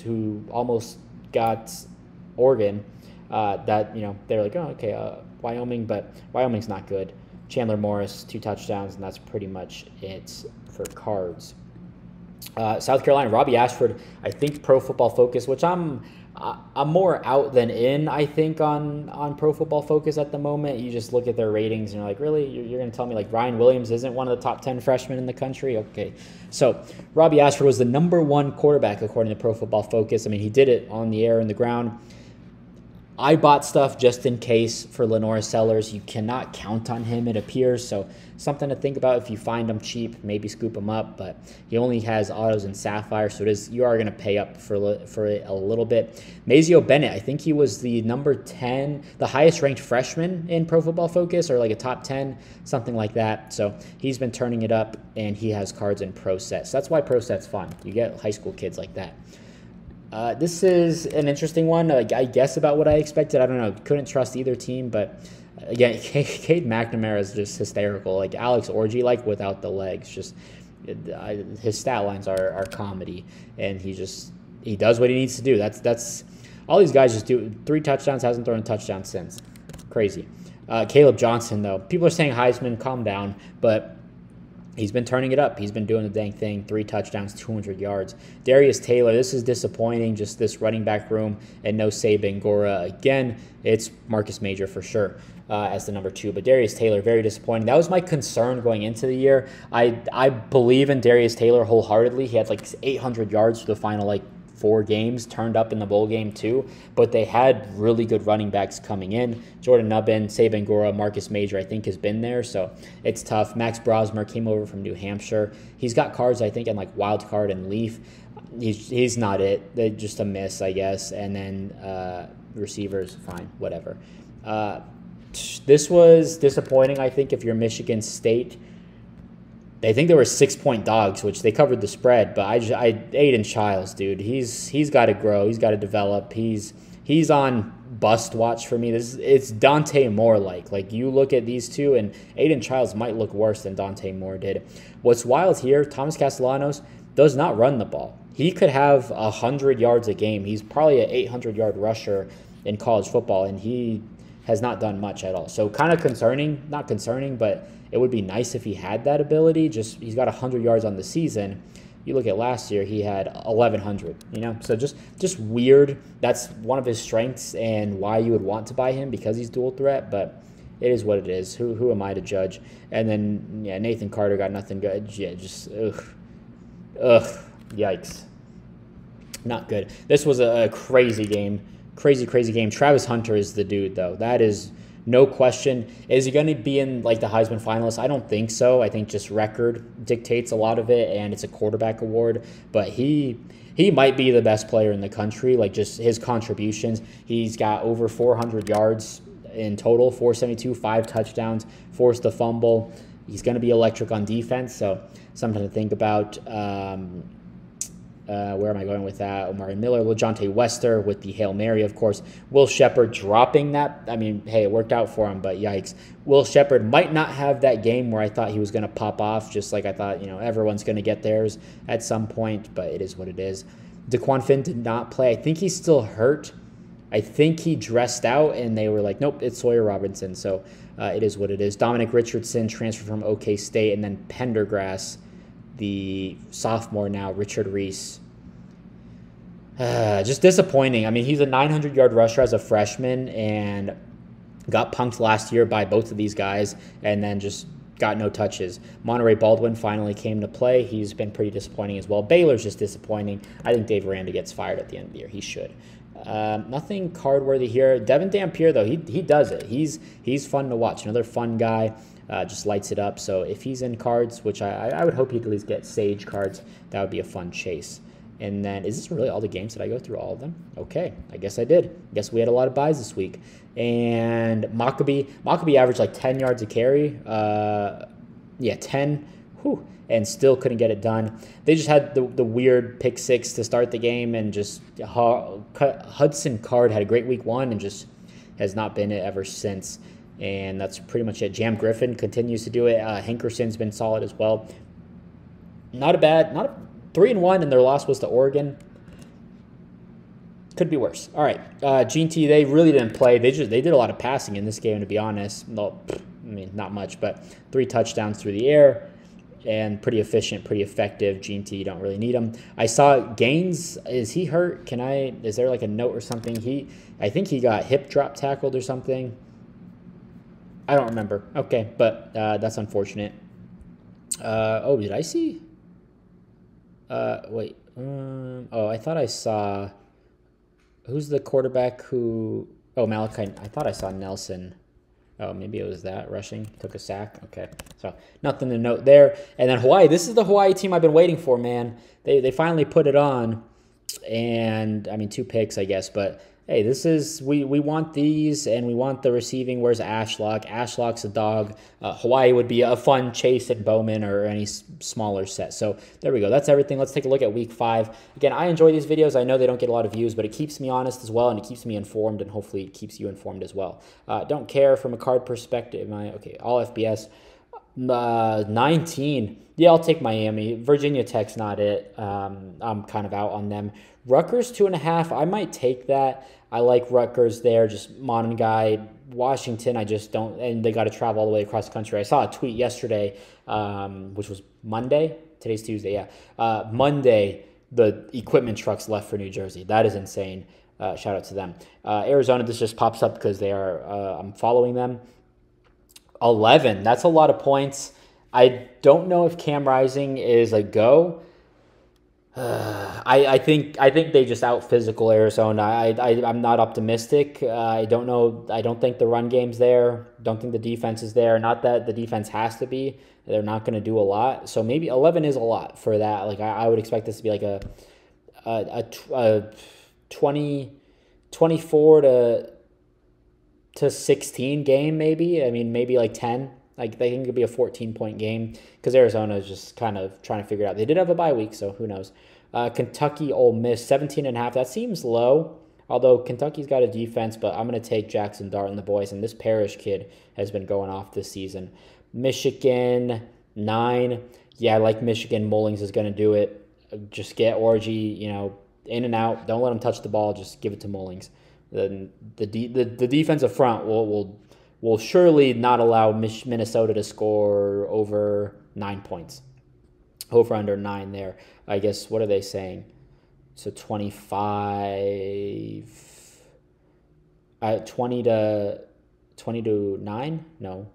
who almost got Oregon. They're like, oh, okay, Wyoming, but Wyoming's not good. Chandler Morris, 2 touchdowns, and that's pretty much it for Cards. South Carolina, Robbie Ashford, I think Pro Football Focus, which I'm more out than in, I think, on Pro Football Focus at the moment. You just look at their ratings and you're like, really? You're going to tell me like Ryan Williams isn't one of the top 10 freshmen in the country? Okay. So Robbie Ashford was the number 1 quarterback according to Pro Football Focus. I mean, he did it on the air and the ground. I bought stuff just in case for Lenore Sellers. You cannot count on him, it appears. So something to think about if you find him cheap, maybe scoop him up. But he only has autos and sapphire, so you are going to pay up for it a little bit. Mazio Bennett, I think he was the number 10, the highest ranked freshman in Pro Football Focus, or like a top 10, something like that. So he's been turning it up, and he has cards in Pro Set. So that's why Pro Set's fun. You get high school kids like that. This is an interesting one, I guess, about what I expected. I don't know. Couldn't trust either team, but again, Cade McNamara is just hysterical. Like Alex Orji, like without the legs. Just his stat lines are comedy, and he does what he needs to do. That's all these guys just do. 3 touchdowns, hasn't thrown a touchdown since. Crazy. Caleb Johnson, though, people are saying Heisman, calm down, but he's been turning it up. He's been doing the dang thing. 3 touchdowns, 200 yards. Darius Taylor, this is disappointing. Just this running back room and no Saban Gora. Again, it's Marcus Major for sure as the number 2. But Darius Taylor, very disappointing. That was my concern going into the year. I believe in Darius Taylor wholeheartedly. He had like 800 yards for the final 4 games, turned up in the bowl game too, but they had really good running backs coming in. Jordan Nubbin, Saban Gora, Marcus Major, I think, has been there, so it's tough. Max Brosmer came over from New Hampshire. He's got cards, I think, in Wild Card and Leaf. He's not it. They're just a miss, I guess, and then receivers, fine, whatever. This was disappointing, I think, if you're Michigan State. I think they were 6-point dogs, which they covered the spread. But Aiden Childs, dude, he's got to grow. He's got to develop. He's on bust watch for me. It's Dante Moore like. Like you look at these two, and Aiden Childs might look worse than Dante Moore did. What's wild here? Thomas Castellanos does not run the ball. He could have 100 yards a game. He's probably an 800-yard rusher in college football, and he has not done much at all. So kind of concerning, not concerning, but it would be nice if he had that ability. Just he's got 100 yards on the season. You look at last year, he had 1,100, So just weird. That's one of his strengths and why you would want to buy him, because he's dual threat, but it is what it is. Who am I to judge? And then, Nathan Carter got nothing good. Yeah, just, yikes. Not good. This was a crazy game. Crazy game. Travis Hunter is the dude, though. That is no question. Is he going to be in the Heisman finalists? I don't think so. I think just record dictates a lot of it, and it's a quarterback award. But he might be the best player in the country. Just his contributions. He's got over 400 yards in total, 472, 5 touchdowns, forced a fumble. He's going to be electric on defense, so something to think about. Where am I going with that? Omari Miller, LaJohntay Wester with the Hail Mary, of course. Will Shepard dropping that. I mean, hey, it worked out for him, but yikes. Will Shepard might not have that game where I thought he was going to pop off, just like I thought, everyone's going to get theirs at some point, but it is what it is. DeQuan Finn did not play. I think he's still hurt. I think he dressed out, and they were like, nope, it's Sawyer Robinson, so it is what it is. Dominic Richardson transferred from OK State, and then Pendergrass, the sophomore now, Richard Reese. Just disappointing. I mean, he's a 900-yard rusher as a freshman and got punked last year by both of these guys and then just got no touches. Monterey Baldwin finally came to play. He's been pretty disappointing as well. Baylor's just disappointing. I think Dave Aranda gets fired at the end of the year. He should. Nothing card-worthy here. Devin Dampier, though, he does it. He's fun to watch. Another fun guy. Just lights it up. So if he's in cards, which I would hope he'd at least get Sage cards, that would be a fun chase. And then, is this really all the games? Did I go through all of them? Okay, I guess I did. I guess we had a lot of buys this week. And Maccabee averaged like 10 yards a carry. 10. Whew, and still couldn't get it done. They just had the weird pick six to start the game, and just Hudson Card had a great week one and just has not been it ever since. And that's pretty much it. Jam Griffin continues to do it. Hankerson's been solid as well. Not a 3-1, and their loss was to Oregon. Could be worse. All right, Gene T, they really didn't play. They did a lot of passing in this game, to be honest. Well, I mean, not much, but 3 touchdowns through the air and pretty efficient, pretty effective. Gene T, you don't really need him. I saw Gaines. Is he hurt? Is there like a note or something? I think he got hip drop tackled or something. I don't remember. Okay, but that's unfortunate. Did I see? Wait. I thought I saw. Who's the quarterback who? Oh, Malachi. I thought I saw Nelson. Oh, maybe it was that rushing. Took a sack. Okay, so nothing to note there. And then Hawaii. This is the Hawaii team I've been waiting for, man. They finally put it on, and I mean 2 picks, I guess, but. Hey, this is, we want these, and we want the receiving. Where's Ashlock? Ashlock's a dog. Hawaii would be a fun chase at Bowman or any smaller set. So there we go. That's everything. Let's take a look at week 5. Again, I enjoy these videos. I know they don't get a lot of views, but it keeps me honest as well, and it keeps me informed, and hopefully it keeps you informed as well. Don't care from a card perspective. All FBS. 19. Yeah, I'll take Miami. Virginia Tech's not it. I'm kind of out on them. Rutgers 2.5. I might take that. I like Rutgers there. Just modern guy. Washington, I just don't. And they got to travel all the way across the country. I saw a tweet yesterday, which was Monday. Today's Tuesday. Yeah, Monday. The equipment trucks left for New Jersey. That is insane. Shout out to them. Arizona. This just pops up because they are. I'm following them. 11. That's a lot of points. I don't know if Cam Rising is a go. I think they just out physical Arizona. I'm not optimistic. I don't know. I don't think the run game's there. Don't think the defense is there. Not that the defense has to be. They're not going to do a lot. So maybe 11 is a lot for that. Like I would expect this to be like a 24 to 16 game maybe. I mean maybe like 10. Like they think it could be a 14-point game because Arizona is just kind of trying to figure it out. They did have a bye week, so who knows. Kentucky, Ole Miss, 17.5. That seems low, although Kentucky's got a defense, but I'm going to take Jackson Dart and the boys, and this Parrish kid has been going off this season. Michigan, 9. Yeah, I like Michigan. Mullings is going to do it. Just get Orgy, in and out. Don't let him touch the ball. Just give it to Mullings. The defensive front will surely not allow Minnesota to score over 9 points. Over under 9 there. I guess, what are they saying? So 25... 20 to 9? No.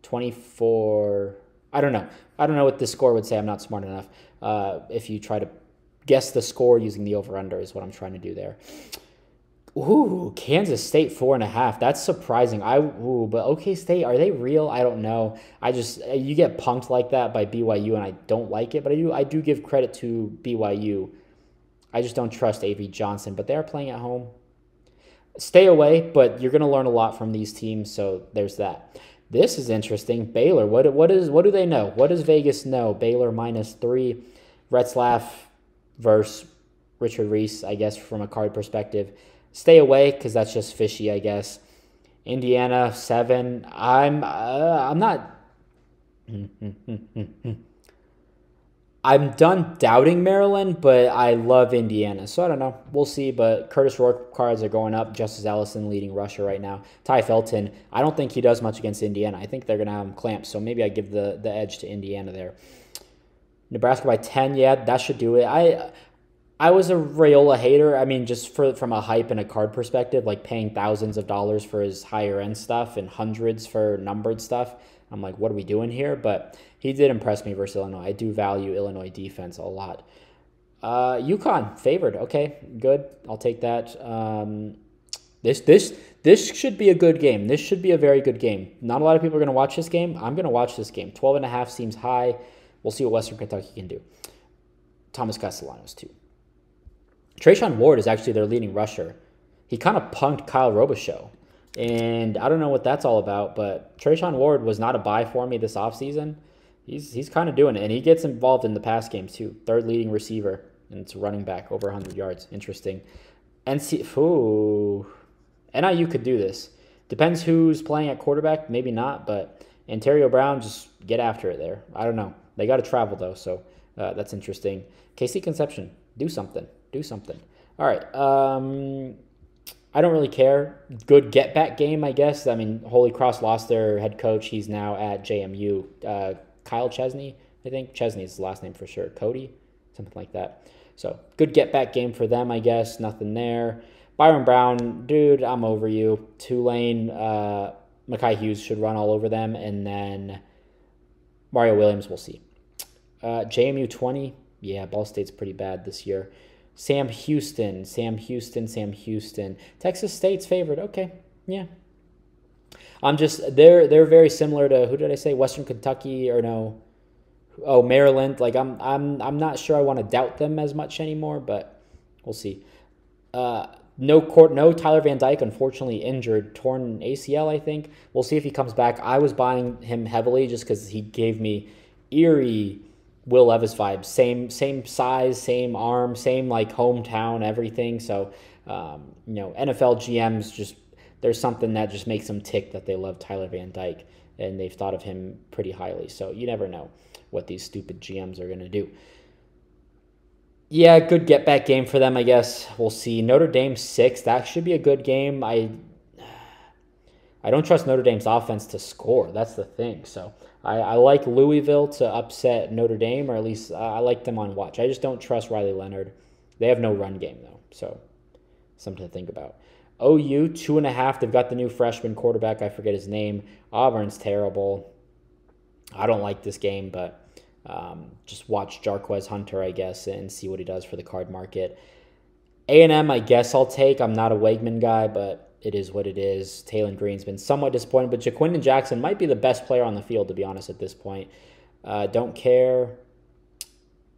24... I don't know. I don't know what the score would say. I'm not smart enough. If you try to guess the score using the over-under is what I'm trying to do there. Ooh, Kansas State 4.5. That's surprising. But OK State, are they real? I don't know. You get punked like that by BYU, and I don't like it. But I do give credit to BYU. I just don't trust A.V. Johnson. But they are playing at home. Stay away, but you're going to learn a lot from these teams. So there's that. This is interesting. Baylor. What do they know? What does Vegas know? Baylor -3. Retzlaff. versus Richard Reese, I guess, from a card perspective. Stay away because that's just fishy, I guess. Indiana 7. I'm not. I'm done doubting Maryland, but I love Indiana. So I don't know. We'll see. But Curtis Rourke cards are going up. Justice Ellison leading rusher right now. Ty Felton, I don't think he does much against Indiana. I think they're going to have him clamped. So maybe I give the edge to Indiana there. Nebraska by 10. Yeah, that should do it. I was a Raiola hater. I mean, just from a hype and a card perspective, like paying thousands of dollars for his higher end stuff and hundreds for numbered stuff. I'm like, what are we doing here? But he did impress me versus Illinois. I do value Illinois defense a lot. UConn favored. Okay, good. I'll take that. This should be a good game. This should be a very good game. Not a lot of people are going to watch this game. I'm going to watch this game. 12.5 seems high. We'll see what Western Kentucky can do. Thomas Castellanos too. Trayshawn Ward is actually their leading rusher. He kind of punked Kyle Robichaux. And I don't know what that's all about, but Trayshawn Ward was not a buy for me this offseason. He's kind of doing it, and he gets involved in the pass game too. Third leading receiver, and it's running back over 100 yards. Interesting. NIU could do this. Depends who's playing at quarterback, maybe not, but Ontario Brown, just get after it there. I don't know. They got to travel though, so that's interesting. KC Conception, do something. Do something. All right. I don't really care. Good get-back game, I guess. I mean, Holy Cross lost their head coach. He's now at JMU. Kyle Chesney, I think. Chesney's the last name for sure. Cody, something like that. So, good get-back game for them, I guess. Nothing there. Byron Brown, dude, I'm over you. Tulane, Mekhi Hughes should run all over them. And then Mario Williams, we'll see. JMU 20. Yeah, Ball State's pretty bad this year. Sam Houston. Texas State's favored. Okay, yeah. They're very similar to, who did I say? Western Kentucky or no? Oh, Maryland. Like I'm not sure I want to doubt them as much anymore, but we'll see. No Tyler Van Dyke, unfortunately injured, torn ACL, I think. We'll see if he comes back. I was buying him heavily just because he gave me eerie Will Levis vibes. Same size, same arm, same like hometown, everything. So, NFL GMs just, there's something that just makes them tick that they love Tyler Van Dyke, and they've thought of him pretty highly. So you never know what these stupid GMs are going to do. Yeah, good get-back game for them, I guess. We'll see. Notre Dame 6. That should be a good game. I don't trust Notre Dame's offense to score. That's the thing. So I like Louisville to upset Notre Dame, or at least I like them on watch. I just don't trust Riley Leonard. They have no run game, though, so something to think about. OU, 2.5. They've got the new freshman quarterback. I forget his name. Auburn's terrible. I don't like this game, but just watch Jarquez Hunter, I guess, and see what he does for the card market. A&M, I guess I'll take. I'm not a Wegman guy, but it is what it is. Taylon Green's been somewhat disappointed, but Jaquindon Jackson might be the best player on the field, to be honest, at this point. Don't care.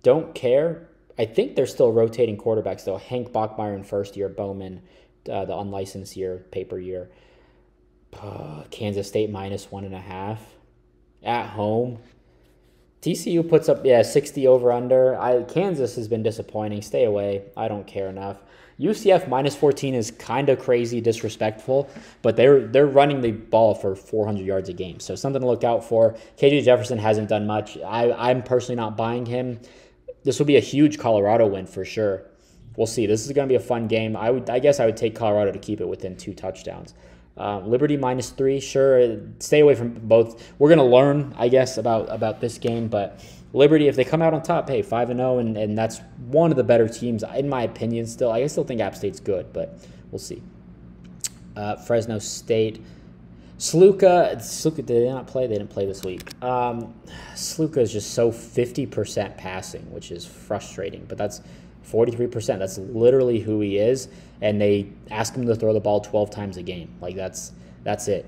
I think they're still rotating quarterbacks, though. Hank Bachmeier in first year, Bowman, the unlicensed year, paper year. Kansas State minus 1.5 at home. TCU puts up, 60 over-under. Kansas has been disappointing. Stay away. I don't care enough. UCF minus 14 is kind of crazy, disrespectful, but they're running the ball for 400 yards a game. So something to look out for. KJ Jefferson hasn't done much. I'm personally not buying him. This will be a huge Colorado win for sure. We'll see. This is going to be a fun game. I guess I would take Colorado to keep it within 2 touchdowns. Liberty minus 3, sure. Stay away from both. We're going to learn, I guess, about this game, but Liberty, if they come out on top, hey, 5-0, and that's one of the better teams, in my opinion, still. I still think App State's good, but we'll see. Fresno State. Sluka, did they not play? They didn't play this week. Sluka is just so 50% passing, which is frustrating, but that's 43%. That's literally who he is, and they ask him to throw the ball 12 times a game. Like, that's it.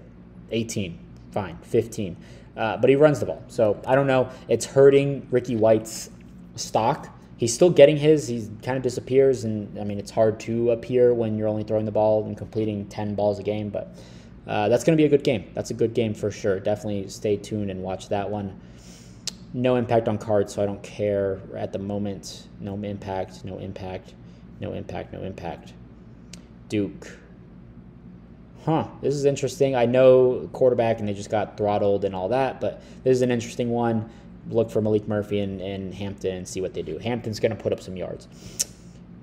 18, fine, 15. But he runs the ball. So, I don't know. It's hurting Ricky White's stock. He's still getting his. He kind of disappears, and, I mean, it's hard to appear when you're only throwing the ball and completing 10 balls a game, but that's going to be a good game. That's a good game for sure. Definitely stay tuned and watch that one. No impact on cards, so I don't care at the moment. No impact, no impact, no impact, no impact. Duke. Huh, this is interesting. I know quarterback and they just got throttled and all that, but this is an interesting one. Look for Malik Murphy and Hampton and see what they do. Hampton's going to put up some yards.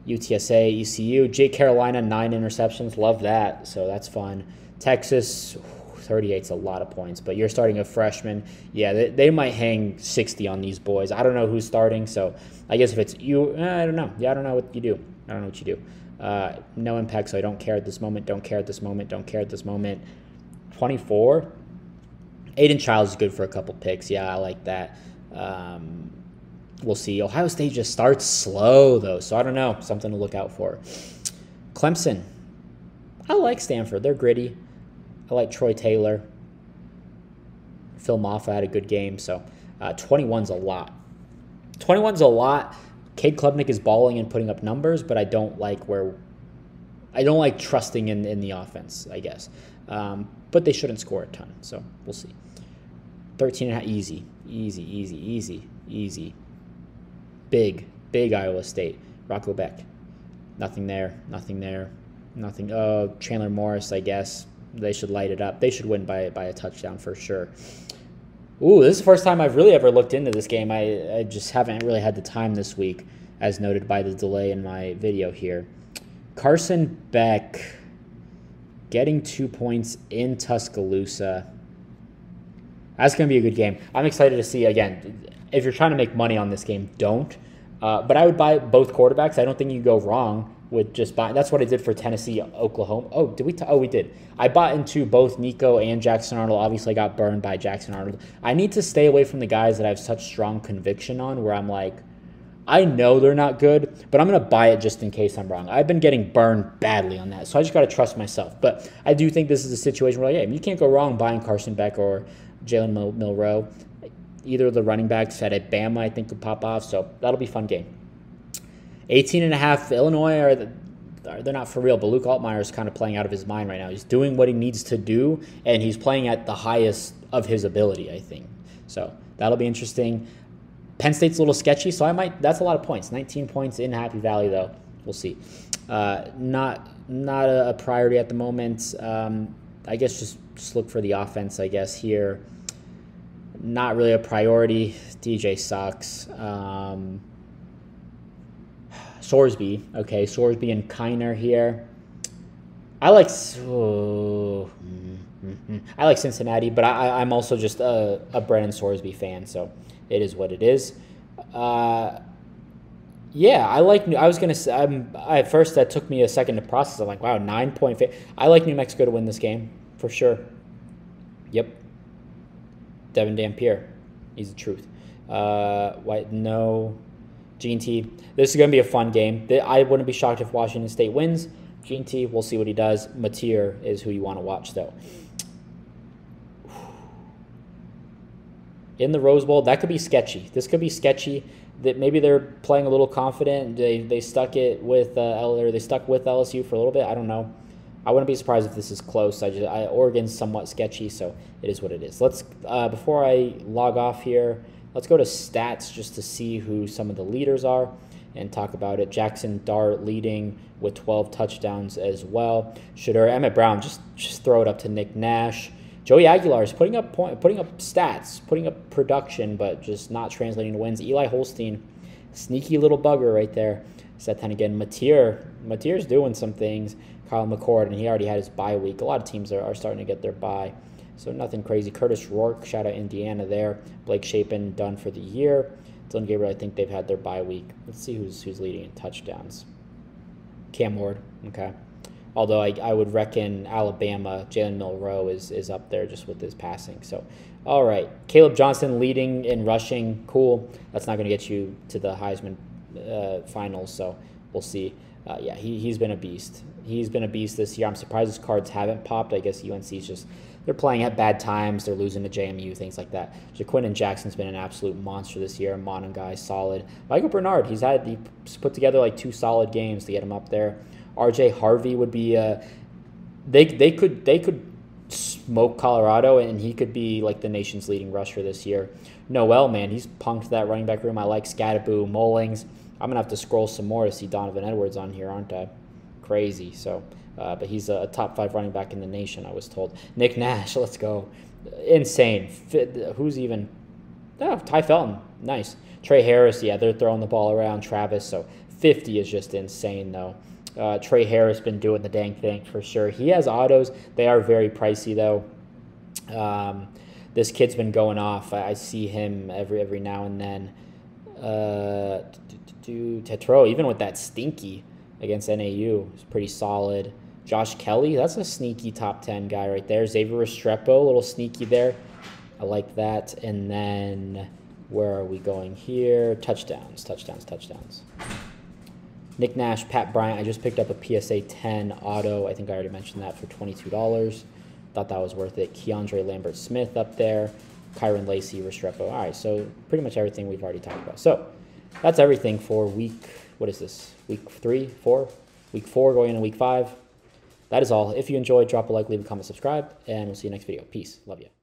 UTSA, ECU, Jake Carolina, 9 interceptions. Love that, so that's fun. Texas, 38's a lot of points, but you're starting a freshman. Yeah, they might hang 60 on these boys. I don't know who's starting, so I guess if it's you, I don't know. Yeah, I don't know what you do. I don't know what you do. No impact, so I don't care at this moment, don't care at this moment, don't care at this moment. 24. Aiden Childs is good for a couple picks. Yeah, I like that. We'll see. Ohio State just starts slow, though, so I don't know. Something to look out for. Clemson. I like Stanford. They're gritty. I like Troy Taylor. Phil Maffa had a good game, so 21's a lot. 21's a lot. Cade Klubnik is balling and putting up numbers, but I don't like trusting in the offense, I guess. But they shouldn't score a ton, so we'll see. 13.5, easy. Big Iowa State. Rocco Beck. Nothing there. Oh, Chandler Morris, I guess. They should light it up. They should win by a touchdown for sure. Ooh, this is the first time I've really ever looked into this game. I just haven't really had the time this week, as noted by the delay in my video here. Carson Beck getting 2 points in Tuscaloosa. That's going to be a good game. I'm excited to see, again, if you're trying to make money on this game, don't. But I would buy both quarterbacks. I don't think you go wrong with just buying. That's what I did for Tennessee, Oklahoma. Oh, did we? We did. I bought into both Nico and Jackson Arnold. Obviously, I got burned by Jackson Arnold. I need to stay away from the guys that I have such strong conviction on, where I'm like, I know they're not good, but I'm going to buy it just in case I'm wrong. I've been getting burned badly on that, so I just got to trust myself. But I do think this is a situation where, yeah, you can't go wrong buying Carson Beck or Jalen Milroe. Either of the running backs at Bama, I think, could pop off, so that'll be a fun game. 18.5, Illinois, they're not for real, but Luke Altmaier is kind of playing out of his mind right now. He's doing what he needs to do, and he's playing at the highest of his ability, I think. So that'll be interesting. Penn State's a little sketchy, so that's a lot of points. 19 points in Happy Valley, though. We'll see. Not a priority at the moment. I guess just look for the offense, I guess, here. Not really a priority. DJ sucks. Sorsby. Okay, Sorsby and Kiner here. I like Cincinnati, but I'm also just a Brennan Sorsby fan, so it is what it is. Yeah, I was gonna say. At first, that took me a second to process. I'm like, wow, 9-point favorite. I like New Mexico to win this game for sure. Yep. Devin Dampier, he's the truth. No, G&T. This is gonna be a fun game. I wouldn't be shocked if Washington State wins. G&T, we'll see what he does. Mateer is who you want to watch, though. In the Rose Bowl, that could be sketchy. This could be sketchy. That maybe they're playing a little confident. They stuck it with they stuck with LSU for a little bit. I don't know. I wouldn't be surprised if this is close. Oregon's somewhat sketchy, so it is what it is. Let's before I log off here, let's go to stats just to see who some of the leaders are and talk about it. Jackson Dart leading with 12 touchdowns as well. Emmett Brown, just throw it up to Nick Nash. Joey Aguilar is putting up stats, putting up production, but just not translating to wins. Eli Holstein, sneaky little bugger right there. Set 10 again. Mateer's doing some things. Kyle McCord, and he already had his bye week. A lot of teams are starting to get their bye, so nothing crazy. Curtis Rourke, shout out Indiana there. Blake Shapen done for the year. Dylan Gabriel, I think they've had their bye week. Let's see who's leading in touchdowns. Cam Ward, okay. Although I would reckon Alabama, Jalen Milroe is up there just with his passing. So, all right. Caleb Johnson leading in rushing. Cool. That's not going to get you to the Heisman finals, so we'll see. Yeah, he's been a beast. He's been a beast this year. I'm surprised his cards haven't popped. I guess UNC's just, they're playing at bad times. They're losing to JMU, things like that. Jaquin Jackson's been an absolute monster this year. Monongai, solid. Michael Bernard, he's put together like 2 solid games to get him up there. RJ Harvey would be they could smoke Colorado, and he could be like the nation's leading rusher this year. Noel, man, he's punked that running back room. I like Scattaboo, Mullings. I'm going to have to scroll some more to see Donovan Edwards on here, aren't I? Crazy. So, but he's a top 5 running back in the nation, I was told. Nick Nash, let's go. Insane. Who's even? Oh, Ty Felton. Nice. Trey Harris, yeah, they're throwing the ball around. Travis, so 50 is just insane, though. Trey Harris been doing the dang thing for sure. He has autos. They are very pricey, though. This kid's been going off. I see him every now and then. Tetro, even with that stinky against NAU, is pretty solid. Josh Kelly, that's a sneaky top 10 guy right there. Xavier Restrepo, a little sneaky there. I like that. And then where are we going here? Touchdowns. Nick Nash, Pat Bryant. I just picked up a PSA 10 auto. I think I already mentioned that for $22. Thought that was worth it. Keandre Lambert-Smith up there. Kyron Lacey, Restrepo. All right, so pretty much everything we've already talked about. So that's everything for week, what is this? Week 3, 4? Week 4 going into week 5. That is all. If you enjoyed, drop a like, leave a comment, subscribe, and we'll see you next video. Peace. Love you.